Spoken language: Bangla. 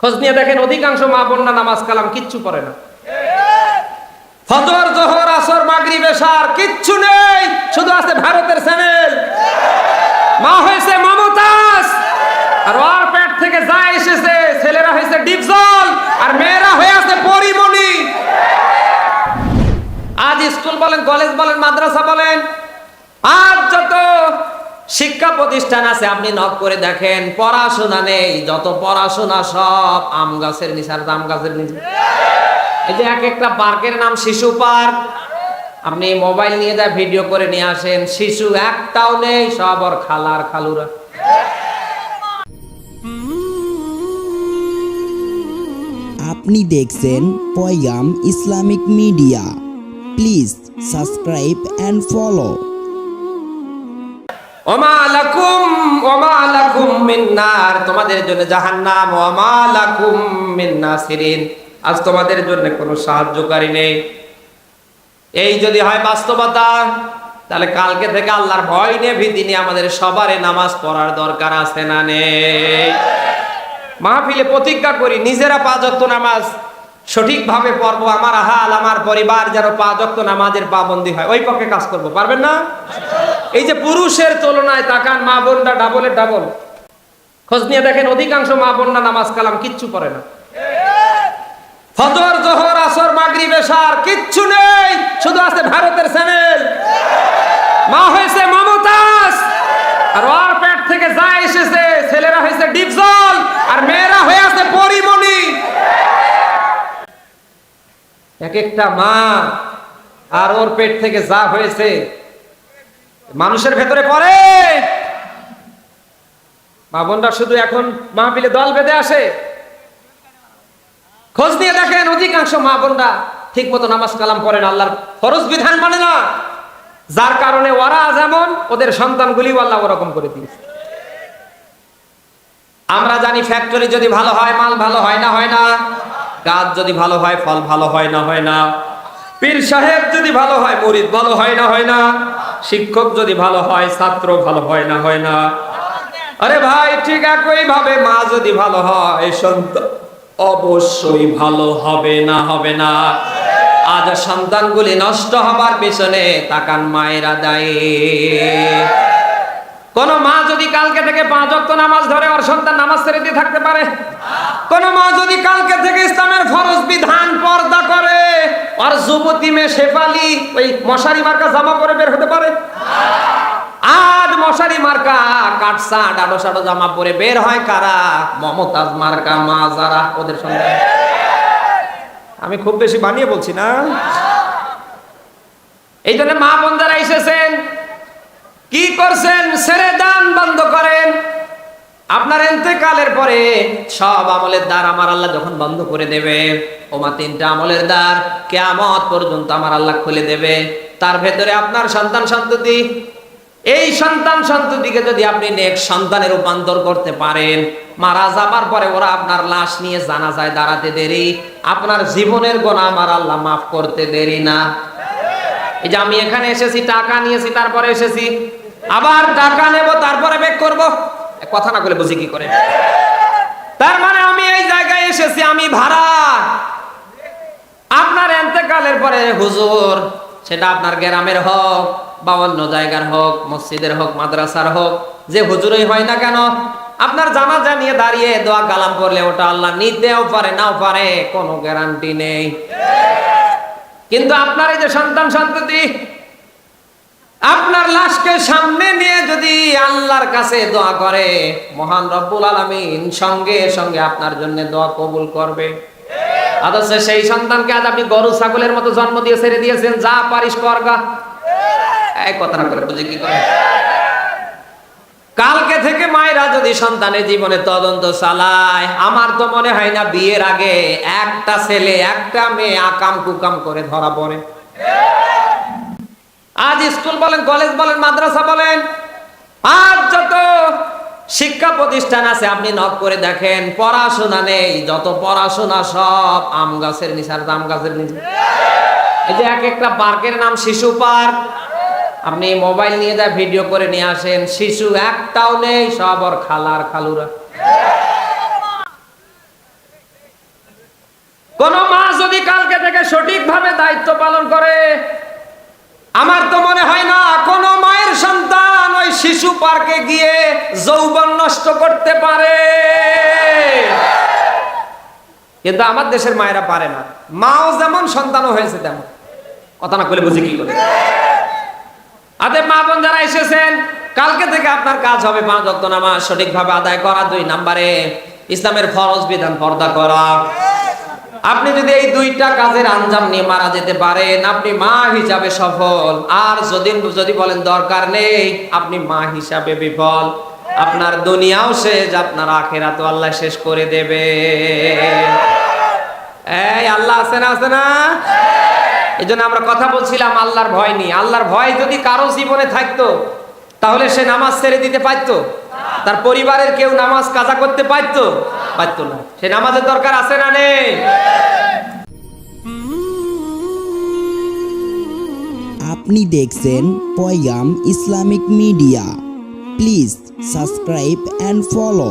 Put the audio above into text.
খোঁজ নিয়ে দেখেন অধিকাংশ মা বোনরা নামাজ কালাম কিচ্ছু পড়ে না। ফজর, জোহর, আসর, মাগরিব, এশার কিচ্ছু নেই, শুধু আছে ভারতের চ্যানেল। মা হয়েছে মমতাজ, আর ওর পেট থেকে যা এসেছে, ছেলেরা হয়েছে ডিপজল, আর মেয়েরা হয়ে আছে পরিমণি। আজ স্কুল বলেন, কলেজ বলেন, মাদ্রাসা বলেন, আজ যত শিক্ষা প্রতিষ্ঠান আছে আপনি নক করে দেখেন, পড়াশোনা নেই। যত পড়াশোনা সব আম গাছের নিচে আর জাম গাছের নিচে। এই যে এক একটা পার্কের নাম শিশু পার্ক, আপনি মোবাইল নিয়ে যা ভিডিও করে নিয়ে আসেন, শিশু একটাও নেই, সব ওর খালার খালুরা। আপনি দেখছেন Paigam Islamic media. Please subscribe and follow. ওমা লাকুম মিন নার, তোমাদের জন্য জাহান্নাম। ওমা লাকুম মিন নাসিরিন, আজ তোমাদের জন্য কোনো সাহায্যকারী নেই। এই যদি হয় বাস্তবতা, তাহলে কালকে থেকে আল্লাহর ভয় নিয়ে, ভীতি নিয়ে আমাদের সবারই নামাজ পড়ার দরকার আছে না নেই? মাহফিলে প্রতিজ্ঞা করি, নিজেরা 5 ওয়াক্ত নামাজ সঠিকভাবে পড়বো। আমার হাল, আমার পরিবার যেন 5 ওয়াক্ত নামাজের পাবন্দি হয়, ওই পক্ষে কাজ করবো। পারবেন না? এই যে পুরুষের তুলনায় তাকান, মা বোনরা ডাবলের ডাবল। খোঁজ নিয়ে দেখেন অধিকাংশ মা বোনরা নামাজ কালাম কিচ্ছু পড়ে না। ফজর, জোহর, আসর, মাগরিব, এশার কিচ্ছু নেই, শুধু আছে ভারতের চ্যানেল। মা হয়েছে মমতাজ, আর ওর পেট থেকে যা এসেছে, ছেলেরা হয়েছে ডিপজল, আর মেয়েরা হয়ে আছে পরিমণি। এক একটা মা আর ওর পেট থেকে যা হয়েছে মানুষের ভেতরে পড়ে। মা বোনরা শুধু এখন মাহফিলে দল বেঁধে আসে। খোঁজ নিয়ে দেখেন অধিকাংশ মা বোনরা ঠিক মতো নামাজ কালাম পড়ে না, আল্লাহর ফরজ বিধান মানে না। যার কারণে ওরা যেমন, ওদের সন্তানগুলি আল্লাহ ওরকম করে দিয়েছে। আমরা জানি ফ্যাক্টরি যদি ভালো হয়, মাল ভালো হয় না, হয় না? কাজ যদি ভালো হয়, ফল ভালো হয় না, হয় না? পীর সাহেব যদি ভালো হয়, মুরিদ ভালো হয় না, হয় না? শিক্ষক যদি ভালো হয়, ছাত্র ভালো হয় না, হয় না? আরে ভাই, ঠিক একই ভাবে মা যদি ভালো হয়, সন্তান অবশ্যই ভালো হবে না, হবে না? আজ সন্তানগুলি নষ্ট হবার পিছনে তাকান মায়েরা দায়ী। কোন মা যদি কালকে থেকে 5 ওয়াক্ত নামাজ ধরে, ওর সন্তান নামাজ ছেড়ে দিয়ে থাকতে পারে? কোন মা যদি কালকে থেকে ইসলামের ফরজ বিধান পর্দা করে, আর যুবতী মেয়ে শেফালি ওই মশারি মার্কা জামা পরে বের হতে পারে? আজ মশারি মার্কা কাটসা ডাডো সাডো জামা পরে বের হয় কারা? মমতাজ মার্কা মা যারা, ওদের সঙ্গে। আমি খুব বেশি বানিয়ে বলছি না। এই জন্য মা বোন যারা এসেছেন, কি করছেন? ছেড়ে দান, বন্ধ করেন। আপনার ইন্তেকালের পরে সব আমলের দ্বার আমার আল্লাহ যখন বন্ধ করে দেবে, ওমা 3টা আমলের দ্বার কিয়ামত পর্যন্ত আমার আল্লাহ খুলে দেবে। তার ভেতরে আপনার সন্তান সন্ততি, এই সন্তান সন্ততিকে যদি আপনি নেক্সট সন্তানে রূপান্তর করতে পারেন, মারা যাবার পরে ওরা আপনার লাশ নিয়ে জানাজায় দাঁড়াতে দেরি, আপনার জীবনের গুনাহ আমার আল্লাহ মাফ করতে দেরি না। এই যে আমি এখানে এসেছি, টাকা নিয়েছি, তারপরে এসেছি, আবার টাকা নেব, তারপরে ব্যাক করব, কথা না বলে বুঝি কি করে? তার মানে আমি এই জায়গায় এসেছি, আমি ভাড়া। আপনার ইন্তেকালের পরে হুজুর, সেটা আপনার গ্রামের হোক বা অন্য জায়গার হোক, মসজিদের হোক, মাদ্রাসার হোক, যে হুজুরই হয় না কেন, আপনার জানাজা নিয়ে দাঁড়িয়ে দোয়া কালাম করলে ওটা আল্লাহ নিতেও পারে, নাও পারে, কোনো গ্যারান্টি নেই। কিন্তু আপনার এই যে সন্তান সন্ততি, আপনার লাশকে সামনে নিয়ে যদি আল্লাহর কাছে দোয়া করে, মহান রব্বুল আলামিন সঙ্গে সঙ্গে আপনার জন্য দোয়া কবুল করবে। অথচ সেই সন্তানকে আজ আপনি গরু ছাগলের মতো জন্ম দিয়ে ছেড়ে দিয়েছেন, যা পারিস করগা। এই কথা না করে বুঝি কি করে? কালকে থেকে মায়েরা যদি সন্তানের জীবনে তদন্ত চালায়, আমার তো মনে হয় না বিয়ের আগে একটা ছেলে একটা মেয়ে আকাম কুকাম করে ধরা পড়ে। আজ স্কুল বলেন, কলেজ বলেন, মাদ্রাসা বলেন, আজ যত শিক্ষা প্রতিষ্ঠান আছে আপনি নক করে দেখেন, পড়াশোনা নেই। যত পড়াশোনা সব আম গাছের নিচে আর জাম গাছের নিচে। এই যে এক একটা পার্কের নাম শিশু পার্ক, আপনি মোবাইল নিয়ে যা ভিডিও করে নিয়ে আসেন, শিশু একটাও নেই, সব ওর খালার খালুরা। কোন মা যদি কালকে থেকে সঠিকভাবে দায়িত্ব পালন করে, আমার তো মনে হয় না কোন মায়ের সন্তান ওই শিশু পার্কে গিয়ে যৌবন নষ্ট করতে পারে। কিন্তু আমার দেশের মায়েরা পারে না। মাও যেমন সন্তানও হয়েছে তেমন। কথা না বলে বুঝি কি করে? আদে মা বোন যারা এসেছেন, কালকে থেকে আপনার কাজ হবে 5 ওয়াক্ত নামাজ সঠিকভাবে আদায় করা, 2 নম্বরে ইসলামের ফরজ বিধান পর্দা করা। আপনি যদি এই 2টা কাজের আঞ্জাম নিয়ে মারা যেতে পারেন, আপনি মা হিসাবে সফল। আর যদি বলেন দরকার নেই, আপনি মা হিসাবে বিফল। আপনার দুনিয়াও শেষ, আপনার আখিরাতও আল্লাহ শেষ করে দেবে। এই আল্লাহ আছে না, আছে না? এই জন্য আমরা কথা বলছিলাম আল্লাহর ভয় নিয়ে। আল্লাহর ভয় যদি কারো জীবনে থাকতো, তাহলে সে নামাজ ছেড়ে দিতে পারতো? তার পরিবারের কেউ নামাজ কাজা করতে পারতো? পারতো না। সে নামাজের দরকার আছে না নেই? আপনি দেখছেন Paigam Islamic media. Please subscribe and follow.